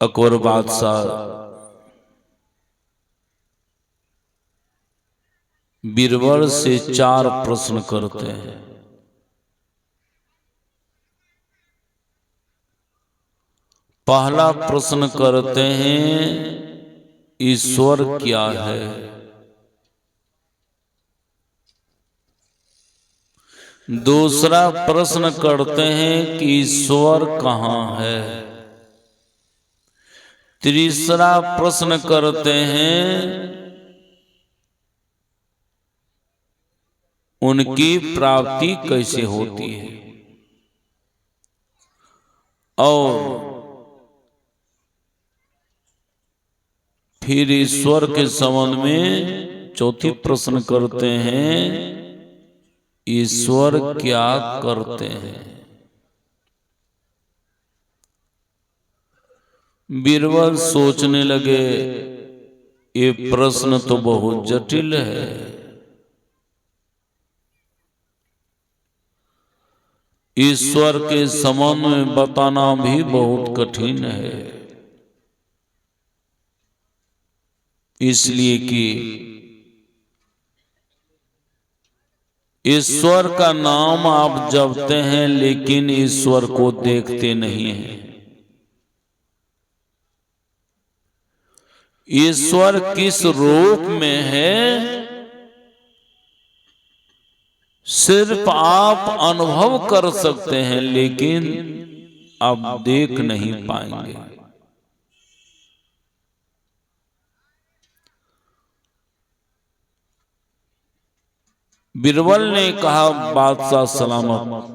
अकबर बादशाह बीरबल से 4 प्रश्न करते हैं। पहला प्रश्न करते हैं, ईश्वर क्या है? दूसरा प्रश्न करते हैं कि ईश्वर कहाँ है? तीसरा प्रश्न करते हैं, उनकी प्राप्ति कैसे होती है? और फिर ईश्वर के संबंध में चौथी प्रश्न करते हैं, ईश्वर क्या करते हैं? बीरबल सोचने लगे, ये प्रश्न तो बहुत जटिल है। ईश्वर के संबंध में बताना भी बहुत कठिन है, इसलिए कि ईश्वर का नाम आप जपते हैं लेकिन ईश्वर को देखते नहीं हैं। ईश्वर किस रूप में है सिर्फ आप अनुभव कर सकते हैं लेकिन आप देख नहीं पाएंगे। बीरबल ने कहा, बादशाह सलामत,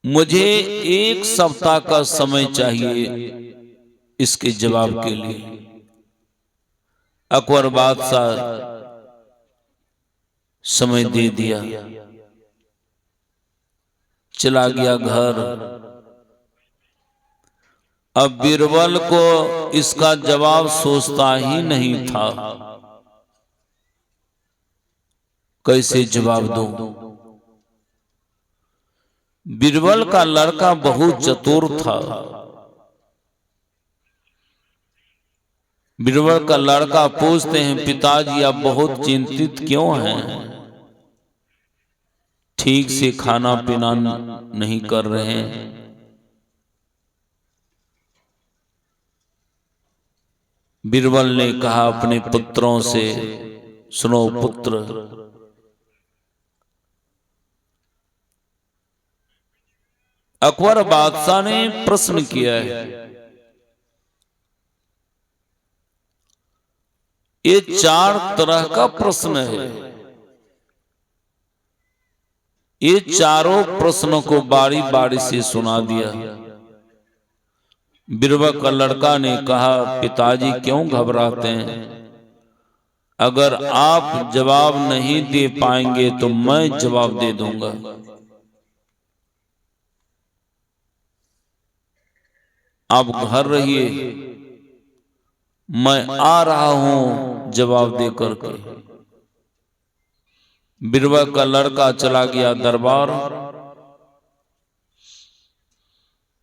मुझे 1 सप्ताह का समय चाहिए इसके जवाब के लिए। अकबर बादशाह समय दे दिया, चला गया घर। अब बीरबल को इसका जवाब सोचता ही नहीं था, कैसे जवाब दूं। बीरबल का लड़का बहुत चतुर था। बीरबल का लड़का पूछते हैं, पिताजी आप बहुत चिंतित क्यों हैं? ठीक से खाना पीना नहीं कर रहे हैं। बीरबल ने कहा अपने पुत्रों से, सुनो पुत्र, अकबर बादशाह ने प्रश्न किया है, ये 4 तरह का प्रश्न है। ये चारों प्रश्नों को बारी बारी से सुना दिया। बीरबल का लड़का ने कहा, पिताजी क्यों घबराते हैं? अगर आप जवाब नहीं दे पाएंगे तो मैं जवाब दे दूंगा। आप घर रहिए, मैं आ रहा हूं जवाब दे करके। बीरबल का लड़का चला गया दरबार।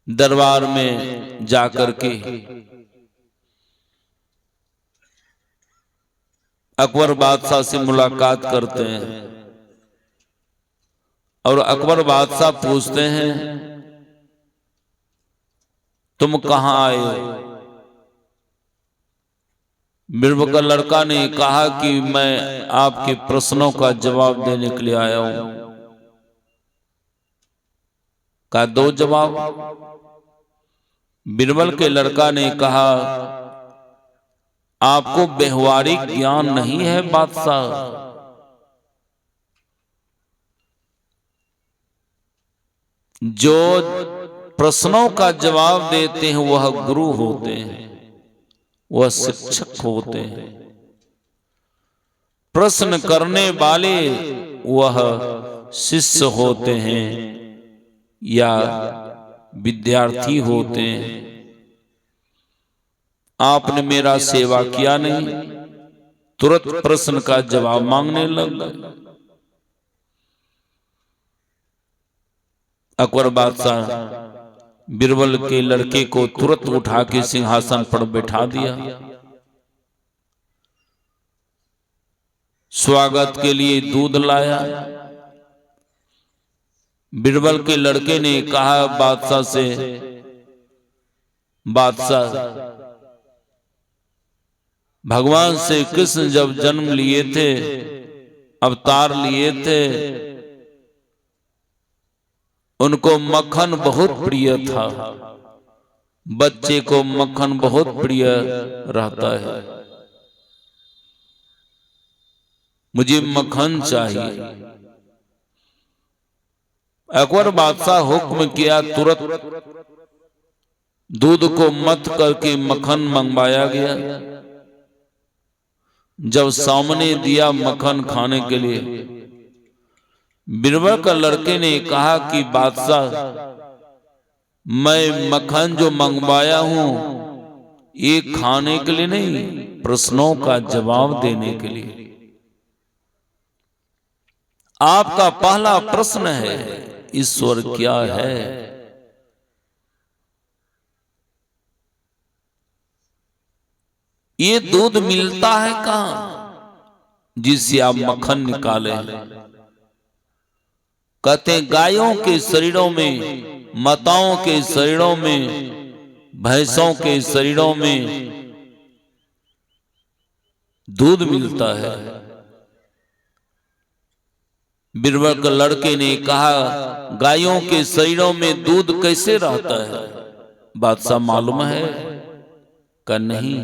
दरबार में जाकर के अकबर बादशाह से मुलाकात करते हैं और अकबर बादशाह पूछते हैं, तुम कहां आए हो? बीरबल का लड़का ने कहा कि मैं आपके प्रश्नों का जवाब देने के लिए आया हूं। कहा, दो जवाब। बीरबल के लड़का ने कहा, आपको व्यवहारिक ज्ञान नहीं है बादशाह। जो प्रश्नों का जवाब देते हैं वह गुरु होते हैं, वह शिक्षक होते हैं। प्रश्न करने वाले वह शिष्य होते हैं या विद्यार्थी होते हैं। आपने मेरा सेवा किया नहीं, तुरंत प्रश्न का जवाब मांगने लग गए। अकबर बादशाह बीरबल के लड़के को तुरंत उठा के सिंहासन पर बैठा दिया। स्वागत के लिए दूध लाया। बीरबल के लड़के ने कहा बादशाह से, बादशाह, भगवान श्री कृष्ण जब जन्म लिए थे, अवतार लिए थे, उनको मक्खन बहुत प्रिय था। बच्चे को मक्खन बहुत प्रिय रहता है, मुझे मक्खन चाहिए। अकबर बादशाह हुक्म किया, तुरंत दूध को मथ करके मक्खन मंगवाया गया। जब सामने दिया मक्खन खाने के लिए, बीरबल का लड़के ने कहा कि बादशाह, मैं मक्खन जो मंगवाया हूं ये खाने के लिए नहीं, प्रश्नों का जवाब देने के लिए। आपका पहला प्रश्न है, ईश्वर क्या है? ये दूध मिलता है कहां जिससे आप मक्खन निकाले? कहते गायों के शरीरों में, माताओं के शरीरों में, भैंसों के शरीरों में दूध मिलता है। बीरबल के लड़के ने कहा, गायों के शरीरों में दूध कैसे रहता है? बादशाह मालूम है? का नहीं।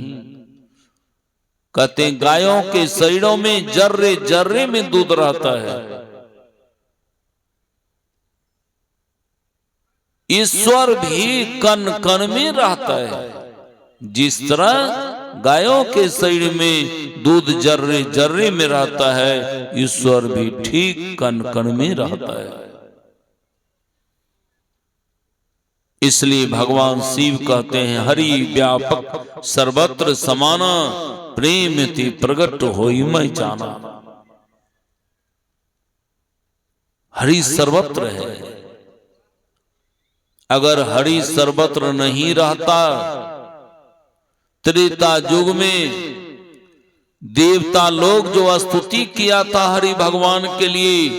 कहते गायों के शरीरों में जर्रे जर्रे में दूध रहता है। ईश्वर भी कण कण में रहता है। जिस तरह गायों के शरीर में दूध जर्रे जर्रे में रहता है, ईश्वर भी ठीक कण कण में रहता है। इसलिए भगवान शिव कहते हैं, हरि व्यापक सर्वत्र समाना, प्रेम ति प्रगट होई मैं जाना। हरि सर्वत्र है। अगर हरि सर्वत्र नहीं रहता, त्रेता युग में देवता लोग जो स्तुति किया था हरि भगवान के लिए,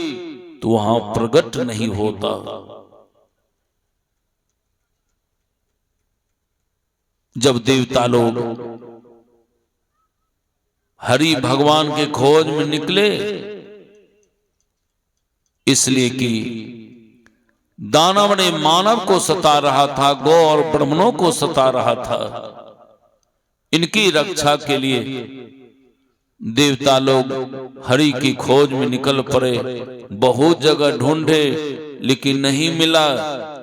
तो वहां प्रगट नहीं होता। जब देवता लोग हरि भगवान के खोज में निकले, इसलिए कि दानव ने मानव को सता रहा था, गौ और ब्राह्मणों को सता रहा था। इनकी रक्षा के लिए देवता लोग हरि की खोज में निकल पड़े। बहुत जगह ढूंढे लेकिन नहीं मिला।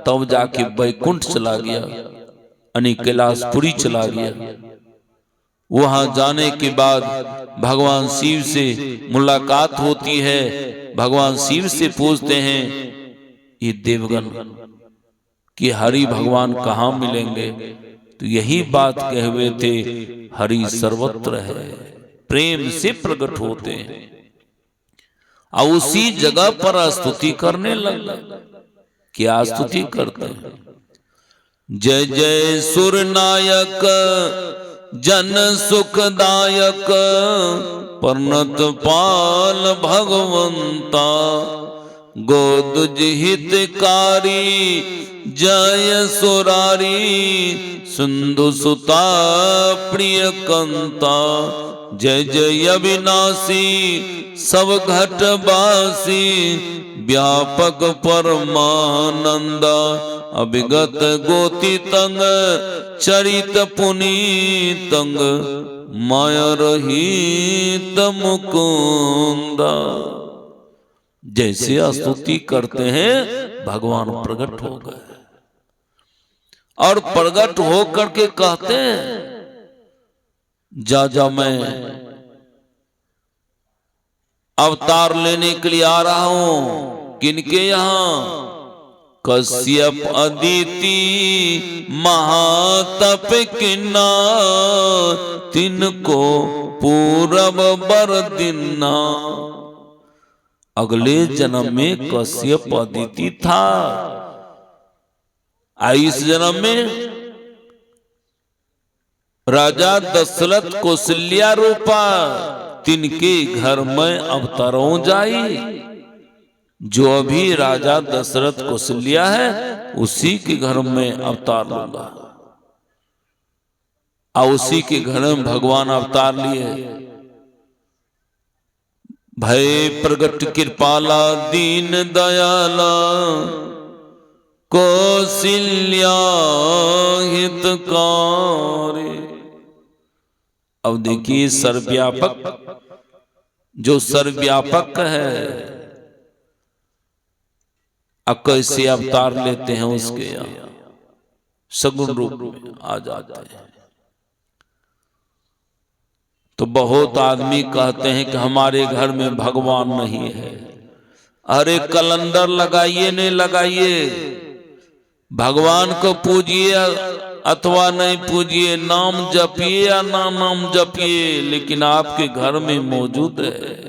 तब जाके बैकुंठ चला गया, यानी कैलाशपुरी चला गया। वहां जाने के बाद भगवान शिव से मुलाकात होती है। भगवान शिव से पूछते हैं, ये देवगण कि हरि भगवान कहाँ मिलेंगे? तो यही बात कहे हुए थे, हरि सर्वत्र है, प्रेम से प्रकट होते हैं। और उसी जगह पर स्तुति करने लगा। क्या स्तुति करते हैं? जय जय सुरनायक जन सुखदायक, परनत पाल भगवंता, गोदुज हितकारी जय सुरारी, सिंधु सुता प्रिय कंता। जय जय अविनाशी सब घटवासी, व्यापक परमानंदा, अभिगत गोति तंग, चरित पुनीतंग, माया रहित मुकुंदा। जैसे स्तुति करते हैं भगवान प्रकट हो गए। और प्रकट हो करके कहते हैं, जा जा मैं अवतार लेने के लिए आ रहा हूं। किनके यहां? कश्यप अदिति महातप किन्ना, तिनको पूरब बर दिन्ना। अगले जन्म में कश्यप अदिति था, इस जन्म में राजा दशरथ कौशल्या रूपा तिनके घर में अवतरों जाई। जो अभी राजा दशरथ कौशल्या है उसी के घर में अवतार लूंगा। और उसी के घर में भगवान अवतार लिए। भय प्रगट कृपाला दीन दयाला कौशल्या हितकारी। अब देखिए सर्वव्यापक, जो सर्वव्यापक है अब कैसे अवतार लेते हैं उसके यहाँ सगुण रूप में आ जाते हैं। तो बहुत आदमी कहते हैं कि हमारे घर में भगवान नहीं है। अरे कैलेंडर लगाइए नहीं लगाइए, भगवान को पूजिए अथवा नहीं पूजिए, नाम जपिए या ना नाम जपिए, लेकिन आपके घर में मौजूद है।